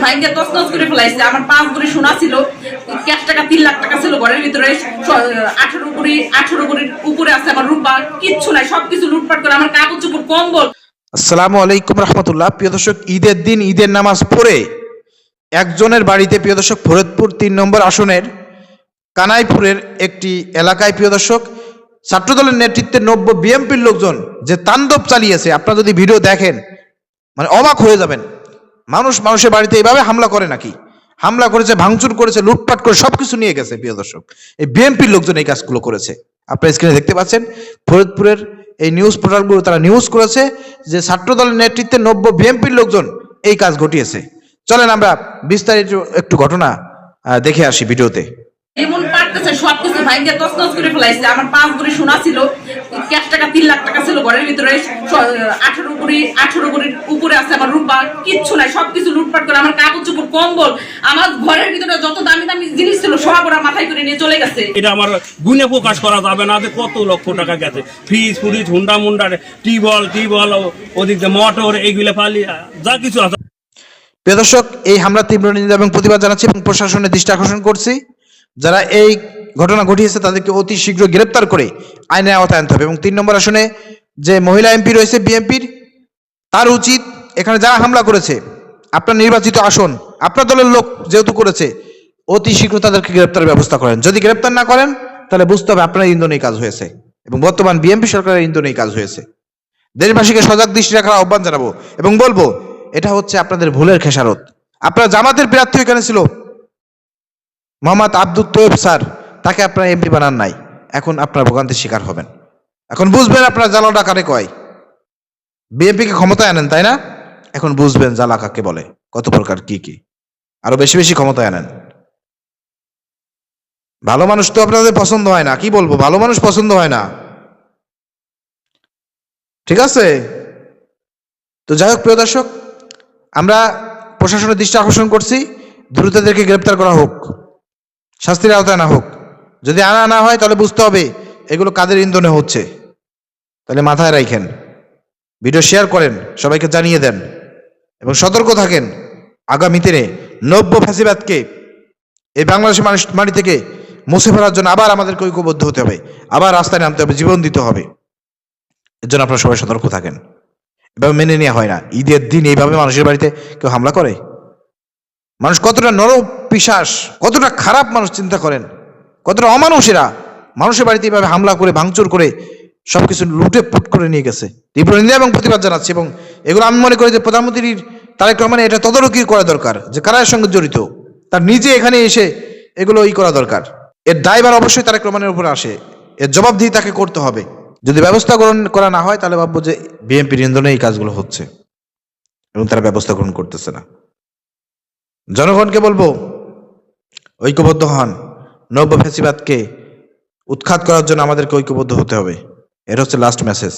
ভাইকে তছনছ করে ফেলাইছে। আমার 5 ভরি সোনা ছিল, ক্যাশ টাকা 3 লাখ টাকা ছিল ঘরের ভিতরে, 18 ভরির উপরে আছে আমার রূপা, কিচ্ছু নাই, সবকিছু লুটপাট করে আমার কাগজ চোপড় কম্বল। আসসালামু আলাইকুম রহমতুল্লাহ। প্রিয় দর্শক, ঈদের দিন ঈদের নামাজ পড়ে একজনের বাড়িতে প্রিয় দর্শক ফরিদপুর 3 নম্বর আসনের কানাইপুরের একটি এলাকায় প্রিয় দর্শক ছাত্রদলের নেতৃত্বে নব্য বিএনপির লোকজন যে তাণ্ডব চালিয়েছে, আপনারা যদি ভিডিও দেখেন মানে অবাক হয়ে যাবেন। মানুষের বাড়িতে এইভাবে হামলা করে নাকি? হামলা করেছে, ভাঙচুর করেছে, লুটপাট করে সবকিছু নিয়ে গেছে। প্রিয় দর্শক, এই বিএনপির লোকজন এই কাজগুলো করেছে। আপনারা স্ক্রিনে দেখতে পাচ্ছেন ফরিদপুরের এই নিউজ পোর্টালগুলো তারা নিউজ করেছে যে ছাত্রদলের নেতৃত্বে নব্য বিএনপির লোকজন এই কাজ ঘটিয়েছে। চলেন আমরা বিস্তারিত একটু ঘটনা দেখে আসি ভিডিওতে। এমন পারতেছে সবকিছু ভাইকে তছনছ করে ফেলাইছে। আমার 5 ভরি সোনা ছিল, ক্যাশ টাকা 3 লাখ টাকা ছিল ঘরের ভিতরে, 18 ভরির উপরে আছে আমার রূপা, কিচ্ছু নাই, সবকিছু লুটপাট করে আমার কাগজ চোপড় কম্বল, আমার ঘরের ভিতরে যত দামি দামি জিনিস ছিল সব ওরা মাথায় করে নিয়ে চলে গেছে। এটা আমার গুণে প্রকাশ করা যাবে না যে কত লক্ষ টাকা গেছে। ফ্রিজ হুন্ডা মুন্ডা, টিবল ওদিক দিয়ে মোটর, এইগুলো ফালি যা কিছু আছে। প্রিয় দর্শক, এই হামলা তীব্র নিন্দা এবং প্রতিবাদ জানাচ্ছি এবং প্রশাসনের দৃষ্টি আকর্ষণ করছি। যারা এই ঘটনা ঘটিয়েছে তাদেরকে অতি শীঘ্র গ্রেপ্তার করে আইনের আওতায় আনতে হবে। এবং 3 নম্বর আসনে যে মহিলা এমপি রয়েছে বিএনপির, তার উচিত এখানে যারা হামলা করেছে, আপনার নির্বাচিত আসন আপনার দলের লোক যেহেতু করেছে, অতি শীঘ্র তাদেরকে গ্রেপ্তারের ব্যবস্থা করেন। যদি গ্রেপ্তার না করেন তাহলে বুঝতে হবে আপনার ইন্ধনে কাজ হয়েছে এবং বর্তমান বিএনপি সরকারের ইন্ধনে কাজ হয়েছে। দেশবাসীকে সজাগ দৃষ্টি রাখার আহ্বান জানাবো এবং বলবো এটা হচ্ছে আপনাদের ভুলের খেসারত। আপনার জামাতের প্রার্থী এখানে ছিল মোহাম্মদ আব্দুল তৈয়ব স্যার, তাকে আপনারা এমপি বানান নাই। এখন আপনারা ভোগান্তির শিকার হবেন। এখন বুঝবেন আপনার জ্বালাটা কারে কয়। বিএনপিকে ক্ষমতায় আনেন, তাই না? এখন বুঝবেন জ্বালা কাকে বলে, কত প্রকার কি কি। আরো বেশি বেশি ক্ষমতায় আনেন। ভালো মানুষ তো আপনাদের পছন্দ হয় না, কি বলবো, ভালো মানুষ পছন্দ হয় না, ঠিক আছে? তো যাই হোক প্রিয় দর্শক, আমরা প্রশাসনের দৃষ্টি আকর্ষণ করছি, দ্রুত তাদেরকে গ্রেপ্তার করা হোক, শাস্তির আওতায় না হোক। যদি আনা না হয় তাহলে বুঝতে হবে এগুলো কাদের ইন্ধনে হচ্ছে। তাহলে মাথায় রাখেন, ভিডিও শেয়ার করেন, সবাইকে জানিয়ে দেন এবং সতর্ক থাকেন। আগামী দিনে নব্য ফ্যাসিবাদকে এই বাংলাদেশের মাটি থেকে মুছে ফেলার জন্য আবার আমাদেরকে ঐক্যবদ্ধ হতে হবে, আবার রাস্তায় নামতে হবে, জীবন দিতে হবে। এর জন্য আপনারা সবাই সতর্ক থাকেন। এভাবে মেনে নেওয়া হয় না। ঈদের দিন এইভাবে মানুষের বাড়িতে কেউ হামলা করে? মানুষ কতটা নরপিশাচ, কতটা খারাপ মানুষ চিন্তা করেন, কতটা অমানুষেরা মানুষের বাড়িতে এইভাবে হামলা করে ভাঙচুর করে সবকিছু লুটে পুট করে নিয়ে গেছে। তীব্র নিন্দা এবং প্রতিবাদ জানাচ্ছি এবং এগুলো আমি মনে করি যে প্রধানমন্ত্রীর তারেক রহমানের এটা তদারকি করা দরকার, যে কারা এর সঙ্গে জড়িত তার নিজে এখানে এসে এগুলো করা দরকার। এর দায়ভার অবশ্যই তারেক রহমানের উপরে আসে, এর জবাবদিহি তাকে করতে হবে। যদি ব্যবস্থা গ্রহণ করা না হয় তাহলে ভাববো যে বিএনপির ইন্ধনে এই কাজগুলো হচ্ছে এবং তারা ব্যবস্থা গ্রহণ করতেছে না। জনগণকে বলবো ঐক্যবদ্ধ হন। নব্য ফ্যাসিবাদকে উৎখাত করার জন্য আমাদেরকে ঐক্যবদ্ধ হতে হবে। এটা হচ্ছে লাস্ট মেসেজ।